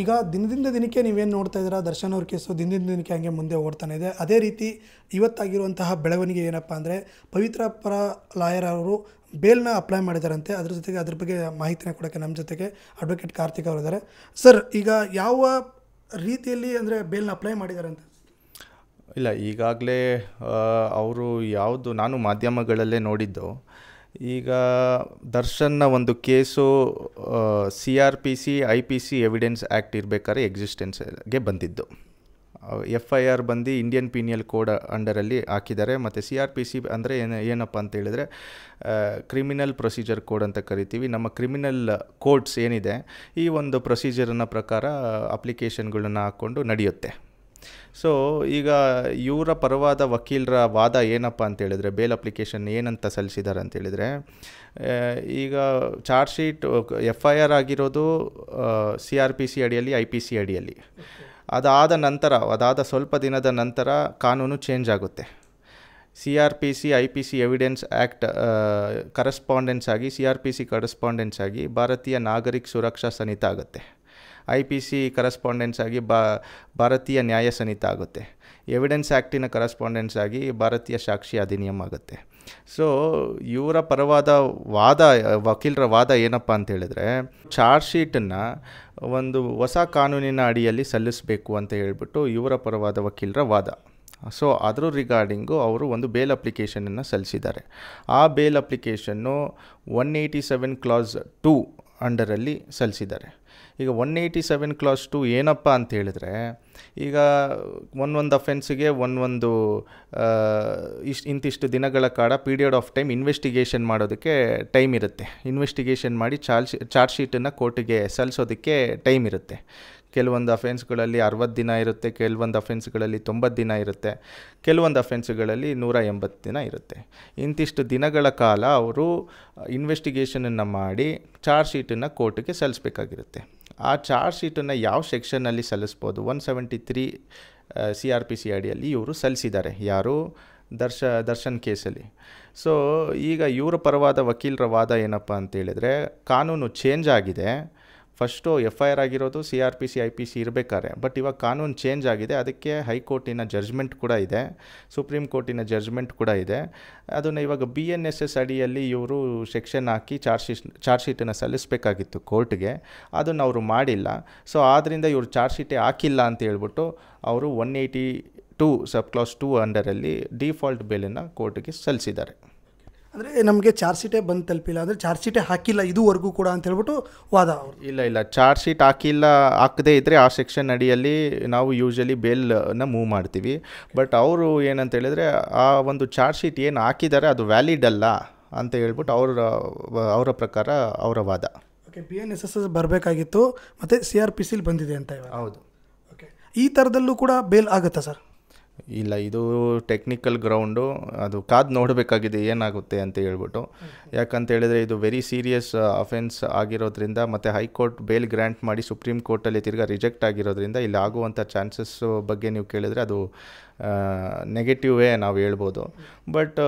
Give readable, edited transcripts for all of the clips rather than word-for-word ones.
ಈಗ ದಿನದಿಂದ ದಿನಕ್ಕೆ ನೀವೇನು ನೋಡ್ತಾ ಇದ್ದೀರಾ ದರ್ಶನ್ ಅವ್ರ ಕೇಸು ದಿನದಿಂದ ದಿನಕ್ಕೆ ಹಂಗೆ ಮುಂದೆ ಓಡ್ತಾನೆ ಇದೆ. ಅದೇ ರೀತಿ ಇವತ್ತಾಗಿರುವಂತಹ ಬೆಳವಣಿಗೆ ಏನಪ್ಪ ಅಂದರೆ ಪವಿತ್ರ ಪರ ಲಾಯರ್ ಅವರು ಬೇಲ್ನ ಅಪ್ಲೈ ಮಾಡಿದಾರಂತೆ. ಅದ್ರ ಜೊತೆಗೆ ಅದ್ರ ಬಗ್ಗೆ ಮಾಹಿತಿನ ಕೊಡೋಕ್ಕೆ ನಮ್ಮ ಜೊತೆಗೆ ಅಡ್ವೊಕೇಟ್ ಕಾರ್ತಿಕ್ ಅವರಿದ್ದಾರೆ. ಸರ್, ಈಗ ಯಾವ ರೀತಿಯಲ್ಲಿ ಅಂದರೆ ಬೇಲ್ನ ಅಪ್ಲೈ ಮಾಡಿದಾರಂತೆ? ಇಲ್ಲ, ಈಗಾಗಲೇ ಅವರು ಯಾವುದು ನಾನು ಮಾಧ್ಯಮಗಳಲ್ಲೇ ನೋಡಿದ್ದು, ಈಗ ದರ್ಶನ್ನ ಒಂದು case CRPC IPC evidence act ಇರಬೇಕಾದ್ರೆ ಎಕ್ಸಿಸ್ಟೆನ್ಸ್ಗೆ ಬಂದಿದ್ದು. FIR ಬಂದು ಇಂಡಿಯನ್ ಪೀನಿಯಲ್ ಕೋಡ್ ಅಂಡರಲ್ಲಿ ಹಾಕಿದ್ದಾರೆ. ಮತ್ತು CRPC ಅಂದರೆ ಏನಪ್ಪ ಅಂತ ಹೇಳಿದ್ರೆ ಕ್ರಿಮಿನಲ್ ಪ್ರೊಸೀಜರ್ ಕೋಡ್ ಅಂತ ಕರಿತೀವಿ. ನಮ್ಮ ಕ್ರಿಮಿನಲ್ ಕೋಡ್ಸ್ ಏನಿದೆ ಈ ಒಂದು ಪ್ರೊಸೀಜರನ್ನ ಪ್ರಕಾರ ಅಪ್ಲಿಕೇಶನ್ಗಳನ್ನ ಹಾಕ್ಕೊಂಡು ನಡೆಯುತ್ತೆ. ಸೊ ಈಗ ಇವರ ಪರವಾದ ವಕೀಲರ ವಾದ ಏನಪ್ಪ ಅಂತೇಳಿದರೆ, ಬೇಲ್ ಅಪ್ಲಿಕೇಶನ್ ಏನಂತ ಸಲ್ಲಿಸಿದ್ದಾರೆ ಅಂತೇಳಿದರೆ, ಈಗ ಚಾರ್ಜ್ ಶೀಟ್ FIR ಆಗಿರೋದು CRPC ಅಡಿಯಲ್ಲಿ IPC ಅಡಿಯಲ್ಲಿ. ಅದಾದ ಸ್ವಲ್ಪ ದಿನದ ನಂತರ ಕಾನೂನು ಚೇಂಜ್ ಆಗುತ್ತೆ. CRPC IPC evidence act correspondence ಆಗಿ CRPC ಕರೆಸ್ಪಾಂಡೆನ್ಸ್ ಆಗಿ ಭಾರತೀಯ ನಾಗರಿಕ ಸುರಕ್ಷಾ ಸಮಿತಿ ಆಗುತ್ತೆ. IPC ಕರೆಸ್ಪಾಂಡೆನ್ಸ್ ಆಗಿ ಭಾರತೀಯ ನ್ಯಾಯ ಸಮಿತಿ ಆಗುತ್ತೆ. ಎವಿಡೆನ್ಸ್ ಆ್ಯಕ್ಟಿನ ಕರೆಸ್ಪಾಂಡೆನ್ಸ್ ಆಗಿ ಭಾರತೀಯ ಸಾಕ್ಷಿ ಅಧಿನಿಯಮ ಆಗುತ್ತೆ. ಸೊ ಇವರ ಪರವಾದ ವಕೀಲರ ವಾದ ಏನಪ್ಪ ಅಂತೇಳಿದ್ರೆ, ಚಾರ್ಜ್ ಶೀಟನ್ನು ಒಂದು ಹೊಸ ಕಾನೂನಿನ ಅಡಿಯಲ್ಲಿ ಸಲ್ಲಿಸಬೇಕು ಅಂತ ಹೇಳ್ಬಿಟ್ಟು ಇವರ ಪರವಾದ ವಕೀಲರ ವಾದ. ಸೊ ಅದ್ರ ರಿಗಾರ್ಡಿಂಗು ಅವರು ಒಂದು ಬೇಲ್ ಅಪ್ಲಿಕೇಶನನ್ನು ಸಲ್ಲಿಸಿದ್ದಾರೆ. ಆ ಬೇಲ್ ಅಪ್ಲಿಕೇಶನ್ನು 187 ಕ್ಲಾಸ್ 2 ಅಂಡರಲ್ಲಿ ಸಲ್ಲಿಸಿದ್ದಾರೆ. ಈಗ 187 ಕ್ಲಾಸ್ 2 ಏನಪ್ಪ ಅಂತ ಹೇಳಿದ್ರೆ, ಈಗ ಒಂದೊಂದು ಅಫೆನ್ಸಿಗೆ ಒಂದೊಂದು ಇಂತಿಷ್ಟು ದಿನಗಳ ಕಾಲ ಪೀರಿಯಡ್ ಆಫ್ ಟೈಮ್ ಇನ್ವೆಸ್ಟಿಗೇಷನ್ ಮಾಡೋದಕ್ಕೆ ಟೈಮ್ ಇರುತ್ತೆ. ಇನ್ವೆಸ್ಟಿಗೇಷನ್ ಮಾಡಿ ಚಾರ್ಜ್ ಶೀಟನ್ನು ಕೋರ್ಟಿಗೆ ಸಲ್ಲಿಸೋದಕ್ಕೆ ಟೈಮ್ ಇರುತ್ತೆ. ಕೆಲವೊಂದು ಅಫೆನ್ಸ್ಗಳಲ್ಲಿ 60 ದಿನ ಇರುತ್ತೆ, ಕೆಲವೊಂದು ಅಫೆನ್ಸ್ಗಳಲ್ಲಿ 90 ದಿನ ಇರುತ್ತೆ, ಕೆಲವೊಂದು ಅಫೆನ್ಸ್ಗಳಲ್ಲಿ 180 ದಿನ ಇರುತ್ತೆ. ಇಂತಿಷ್ಟು ದಿನಗಳ ಕಾಲ ಅವರು ಇನ್ವೆಸ್ಟಿಗೇಷನನ್ನು ಮಾಡಿ ಚಾರ್ಜ್ ಶೀಟನ್ನು ಕೋರ್ಟಿಗೆ ಸಲ್ಲಿಸಬೇಕಾಗಿರುತ್ತೆ. ಆ ಚಾರ್ಜ್ ಶೀಟನ್ನು ಯಾವ ಸೆಕ್ಷನ್ನಲ್ಲಿ ಸಲ್ಲಿಸ್ಬೋದು? 173 CRPC ಅಡಿಯಲ್ಲಿ ಇವರು ಸಲ್ಲಿಸಿದ್ದಾರೆ. ಯಾರು? ದರ್ಶನ್ ಕೇಸಲ್ಲಿ. ಸೊ ಈಗ ಇವರ ಪರವಾದ ವಕೀಲರ ವಾದ ಏನಪ್ಪ ಅಂತೇಳಿದರೆ, ಕಾನೂನು ಚೇಂಜ್ ಆಗಿದೆ. ಫಸ್ಟು FIR ಆಗಿರೋದು CRPC IPC ಇರಬೇಕಾದ್ರೆ, ಬಟ್ ಇವಾಗ ಕಾನೂನು ಚೇಂಜ್ ಆಗಿದೆ. ಅದಕ್ಕೆ ಹೈಕೋರ್ಟಿನ ಜಡ್ಜ್ಮೆಂಟ್ ಕೂಡ ಇದೆ, ಸುಪ್ರೀಂ ಕೋರ್ಟಿನ ಜಡ್ಜ್ಮೆಂಟ್ ಕೂಡ ಇದೆ. ಅದನ್ನು ಇವಾಗ BNSS ಅಡಿಯಲ್ಲಿ ಇವರು ಸೆಕ್ಷನ್ ಹಾಕಿ ಚಾರ್ಜ್ ಶೀಟನ್ನು ಸಲ್ಲಿಸಬೇಕಾಗಿತ್ತು ಕೋರ್ಟ್ಗೆ. ಅದನ್ನು ಅವರು ಮಾಡಿಲ್ಲ. ಸೊ ಆದ್ದರಿಂದ ಇವರು ಚಾರ್ಜ್ ಶೀಟೇ ಹಾಕಿಲ್ಲ ಅಂತ ಹೇಳ್ಬಿಟ್ಟು ಅವರು 182 ಸಬ್ ಕ್ಲಾಸ್ 2 ಅಂಡರಲ್ಲಿ ಡಿಫಾಲ್ಟ್ ಬೇಲನ್ನು ಕೋರ್ಟ್ಗೆ ಸಲ್ಲಿಸಿದ್ದಾರೆ. ಅಂದರೆ ನಮಗೆ ಚಾರ್ಜ್ ಶೀಟೇ ಬಂದು ತಲುಪಿಲ್ಲ, ಅಂದರೆ ಚಾರ್ಜ್ ಶೀಟೇ ಹಾಕಿಲ್ಲ ಇದುವರೆಗೂ ಕೂಡ ಅಂತ ಹೇಳ್ಬಿಟ್ಟು ವಾದ ಅವರು. ಇಲ್ಲ, ಚಾರ್ಜ್ ಶೀಟ್ ಹಾಕದೇ ಇದ್ದರೆ ಆ ಸೆಕ್ಷನ್ ಅಡಿಯಲ್ಲಿ ನಾವು ಯೂಶಲಿ ಬೇಲ್ನ ಮೂವ್ ಮಾಡ್ತೀವಿ. ಬಟ್ ಅವರು ಏನಂತ ಹೇಳಿದರೆ, ಆ ಒಂದು ಚಾರ್ಜ್ ಶೀಟ್ ಏನು ಹಾಕಿದ್ದಾರೆ ಅದು ವ್ಯಾಲಿಡ್ ಅಲ್ಲ ಅಂತ ಹೇಳ್ಬಿಟ್ಟು ಅವರ ಪ್ರಕಾರ ಅವರ ವಾದ. ಓಕೆ, BNSS ಬರಬೇಕಾಗಿತ್ತು ಮತ್ತು CRPCಲಿ ಬಂದಿದೆ ಅಂತ ಇವಾಗ. ಹೌದು. ಓಕೆ, ಈ ಥರದಲ್ಲೂ ಕೂಡ ಬೇಲ್ ಆಗುತ್ತಾ ಸರ್? ಇಲ್ಲ, ಇದು ಟೆಕ್ನಿಕಲ್ ಗ್ರೌಂಡು. ಅದು ಕಾದು ನೋಡಬೇಕಾಗಿದೆ ಏನಾಗುತ್ತೆ ಅಂತ ಹೇಳ್ಬಿಟ್ಟು. ಯಾಕಂತ ಹೇಳಿದ್ರೆ ಇದು ವೆರಿ ಸೀರಿಯಸ್ ಅಫೆನ್ಸ್ ಆಗಿರೋದ್ರಿಂದ, ಮತ್ತು ಹೈಕೋರ್ಟ್ ಬೇಲ್ ಗ್ರ್ಯಾಂಟ್ ಮಾಡಿ ಸುಪ್ರೀಂ ಕೋರ್ಟಲ್ಲಿ ತಿರ್ಗಾ ರಿಜೆಕ್ಟ್ ಆಗಿರೋದ್ರಿಂದ ಇಲ್ಲಿ ಆಗುವಂಥ ಚಾನ್ಸಸ್ ಬಗ್ಗೆ ನೀವು ಕೇಳಿದ್ರೆ ಅದು ನೆಗೆಟಿವೇ ನಾವು ಹೇಳ್ಬೋದು. ಬಟ್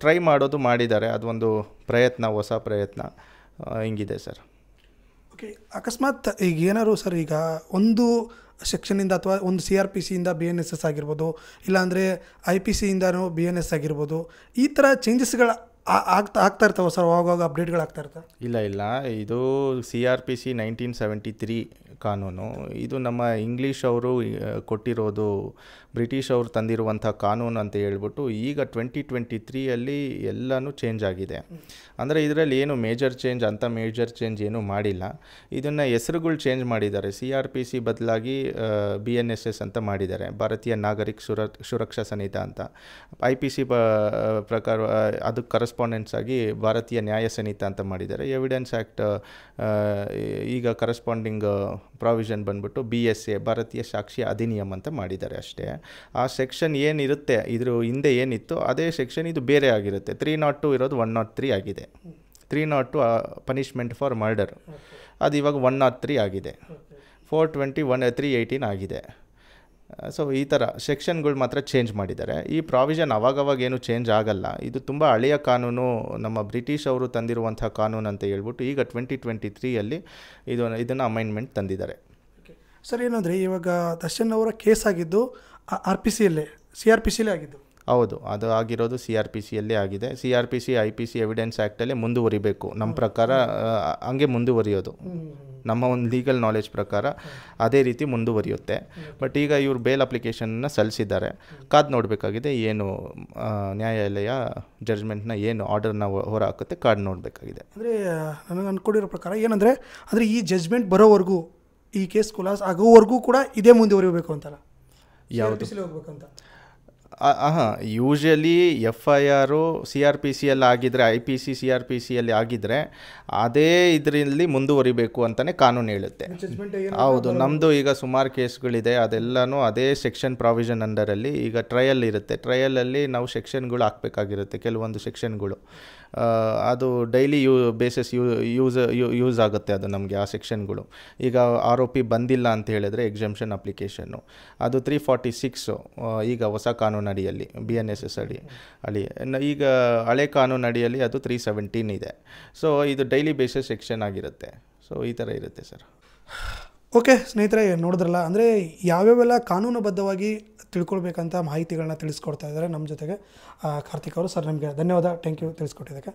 ಟ್ರೈ ಮಾಡಿದ್ದಾರೆ. ಅದೊಂದು ಪ್ರಯತ್ನ, ಹೊಸ ಪ್ರಯತ್ನ ಹಿಂಗಿದೆ ಸರ್. ಓಕೆ, ಅಕಸ್ಮಾತ್ ಈಗ ಏನಾದ್ರು ಸರ್, ಈಗ ಒಂದು ಸೆಕ್ಷನಿಂದ ಅಥವಾ ಒಂದು CRPCಯಿಂದ BNSS ಆಗಿರ್ಬೋದು, ಇಲ್ಲಾಂದರೆ IPCಯಿಂದನೂ BNS ಆಗಿರ್ಬೋದು, ಈ ಥರ ಚೇಂಜಸ್ಗಳು ಆಗ್ತಾ ಇರ್ತಾವೆ ಸರ್? ಅವಾಗ ಅಪ್ಡೇಟ್ಗಳು ಆಗ್ತಾ ಇರ್ತವೆ? ಇಲ್ಲ, ಇದು CRPC 1973 ಕಾನೂನು. ಇದು ನಮ್ಮ ಇಂಗ್ಲೀಷ್ ಅವರು ಕೊಟ್ಟಿರೋದು, ಬ್ರಿಟಿಷ್ ಅವರು ತಂದಿರುವಂಥ ಕಾನೂನು ಅಂತ ಹೇಳ್ಬಿಟ್ಟು ಈಗ 2023 ಎಲ್ಲನೂ ಚೇಂಜ್ ಆಗಿದೆ. ಅಂದರೆ ಇದರಲ್ಲಿ ಏನು ಮೇಜರ್ ಚೇಂಜ್ ಏನೂ ಮಾಡಿಲ್ಲ. ಇದನ್ನು ಹೆಸರುಗಳು ಚೇಂಜ್ ಮಾಡಿದ್ದಾರೆ. CRPC ಬದಲಾಗಿ BNSS ಅಂತ ಮಾಡಿದ್ದಾರೆ, ಭಾರತೀಯ ನಾಗರಿಕ ಸುರಕ್ಷಾ ಸಮಿತಿ ಅಂತ. IPC ಪ್ರಕಾರ ಅದಕ್ಕೆ ಕರೆಸ್ಪಾಂಡೆನ್ಸ್ ಆಗಿ ಭಾರತೀಯ ನ್ಯಾಯ ಸಮಿತಿ ಅಂತ ಮಾಡಿದ್ದಾರೆ. ಎವಿಡೆನ್ಸ್ ಆ್ಯಕ್ಟ್ ಈಗ ಕರೆಸ್ಪಾಂಡಿಂಗ್ ಪ್ರಾವಿಷನ್ ಬಂದ್ಬಿಟ್ಟು BSA, ಭಾರತೀಯ ಸಾಕ್ಷಿ ಅಧಿನಿಯಮ ಅಂತ ಮಾಡಿದ್ದಾರೆ ಅಷ್ಟೇ. ಆ ಸೆಕ್ಷನ್ ಏನಿರುತ್ತೆ, ಇದ್ರ ಹಿಂದೆ ಏನಿತ್ತು ಅದೇ ಸೆಕ್ಷನ್ ಇದು ಬೇರೆ ಆಗಿರುತ್ತೆ. 302 ಇರೋದು 103 ಆಗಿದೆ. 302 ಪನಿಷ್ಮೆಂಟ್ ಫಾರ್ ಮರ್ಡರ್, ಅದು ಇವಾಗ 103 ಆಗಿದೆ. 420 318 ಆಗಿದೆ. ಸೊ ಈ ಥರ ಸೆಕ್ಷನ್ಗಳು ಮಾತ್ರ ಚೇಂಜ್ ಮಾಡಿದ್ದಾರೆ. ಈ ಪ್ರಾವಿಷನ್ ಅವಾಗವಾಗ ಏನು ಚೇಂಜ್ ಆಗಲ್ಲ. ಇದು ತುಂಬ ಹಳೆಯ ಕಾನೂನು, ನಮ್ಮ ಬ್ರಿಟಿಷ್ ಅವರು ತಂದಿರುವಂಥ ಕಾನೂನು ಅಂತ ಹೇಳ್ಬಿಟ್ಟು ಈಗ 2023 ಇದನ್ನು ಅಮೈಂಡ್ಮೆಂಟ್ ತಂದಿದ್ದಾರೆ. ಸರ್ ಏನಂದರೆ ಇವಾಗ ದರ್ಶನ್ ಅವರ ಕೇಸ್ ಆಗಿದ್ದು RPCಯಲ್ಲೇ CRPCಯಲ್ಲೇ ಆಗಿದ್ದು. ಹೌದು, ಅದು ಆಗಿರೋದು CRPCಯಲ್ಲೇ ಆಗಿದೆ. CRPC IPC ಎವಿಡೆನ್ಸ್ ಆ್ಯಕ್ಟಲ್ಲೇ ಮುಂದುವರಿಬೇಕು ನಮ್ಮ ಪ್ರಕಾರ. ಹಂಗೆ ಮುಂದುವರಿಯೋದು ನಮ್ಮ ಒಂದು ಲೀಗಲ್ ನಾಲೆಜ್ ಪ್ರಕಾರ ಅದೇ ರೀತಿ ಮುಂದುವರಿಯುತ್ತೆ. ಬಟ್ ಈಗ ಇವರು ಬೇಲ್ ಅಪ್ಲಿಕೇಶನ್ನ ಸಲ್ಲಿಸಿದ್ದಾರೆ. ಕಾದು ನೋಡಬೇಕಾಗಿದೆ ಏನು ನ್ಯಾಯಾಲಯ ಜಡ್ಜ್ಮೆಂಟ್ನ ಏನು ಆರ್ಡರ್ನ ಹೊರ ಹಾಕುತ್ತೆ, ಕಾದು ನೋಡಬೇಕಾಗಿದೆ. ಅಂದರೆ ನನಗೆ ಅಂದ್ಕೊಂಡಿರೋ ಪ್ರಕಾರ ಏನಂದರೆ ಅಂದರೆ ಈ ಜಡ್ಜ್ಮೆಂಟ್ ಬರೋವರೆಗೂ ಈ ಕೇಸ್ ಖುಲಾಸ್ ಆಗೋವರೆಗೂ ಕೂಡ ಇದೇ ಮುಂದುವರಿಬೇಕು ಅಂತಲ್ಲ, ಯಾವುದು ಹೋಗ್ಬೇಕಂತ. ಹಾಂ, ಯೂಶ್ವಲಿ FIR CRPCಯಲ್ಲಿ ಆಗಿದ್ದರೆ, IPC CRPCಯಲ್ಲಿ ಆಗಿದ್ದರೆ ಅದೇ ಇದರಲ್ಲಿ ಮುಂದುವರಿಬೇಕು ಅಂತಲೇ ಕಾನೂನು ಹೇಳುತ್ತೆ. ಹೌದು, ನಮ್ಮದು ಈಗ ಸುಮಾರು ಕೇಸ್ಗಳಿದೆ, ಅದೆಲ್ಲನೂ ಅದೇ ಸೆಕ್ಷನ್ ಪ್ರಾವಿಷನ್ ಅಂಡರಲ್ಲಿ. ಈಗ ಟ್ರಯಲ್ ಇರುತ್ತೆ, ಟ್ರಯಲಲ್ಲಿ ನಾವು ಸೆಕ್ಷನ್ಗಳು ಹಾಕಬೇಕಾಗಿರುತ್ತೆ, ಕೆಲವೊಂದು ಸೆಕ್ಷನ್ಗಳು. ಅದು ಡೈಲಿ ಬೇಸಿಸ್ ಯೂಸ್ ಆಗುತ್ತೆ ಅದು ನಮಗೆ ಆ ಸೆಕ್ಷನ್ಗಳು. ಈಗ ಆರೋಪಿ ಬಂದಿಲ್ಲ ಅಂತ ಹೇಳಿದ್ರೆ ಎಕ್ಸಂಪ್ಷನ್ ಅಪ್ಲಿಕೇಶನ್ನು, ಅದು 346 ಈಗ ಹೊಸ ಕಾನೂನು ಅಡಿಯಲ್ಲಿ BNSS ಅಡಿ. ಈಗ ಹಳೆ ಕಾನೂನು ಅಡಿಯಲ್ಲಿ ಅದು 317 ಇದೆ. ಸೊ ಇದು ಡೈಲಿ ಬೇಸಿಸ್ ಸೆಕ್ಷನ್ ಆಗಿರುತ್ತೆ. ಸೊ ಈ ಥರ ಇರುತ್ತೆ ಸರ್. ಓಕೆ ಸ್ನೇಹಿತರೆ, ನೋಡಿದ್ರಲ್ಲ, ಅಂದರೆ ಯಾವ್ಯಾವೆಲ್ಲ ಕಾನೂನುಬದ್ಧವಾಗಿ ತಿಳ್ಕೊಳ್ಬೇಕಂತ ಮಾಹಿತಿಗಳನ್ನ ತಿಳಿಸ್ಕೊಡ್ತಾ ಇದ್ದಾರೆ ನಮ್ಮ ಜೊತೆಗೆ ಕಾರ್ತಿಕ್ ಅವರು. ಸರ್, ನಮಗೆ ಧನ್ಯವಾದ, ಥ್ಯಾಂಕ್ ಯು ತಿಳಿಸ್ಕೊಟ್ಟಿದ್ದಕ್ಕೆ.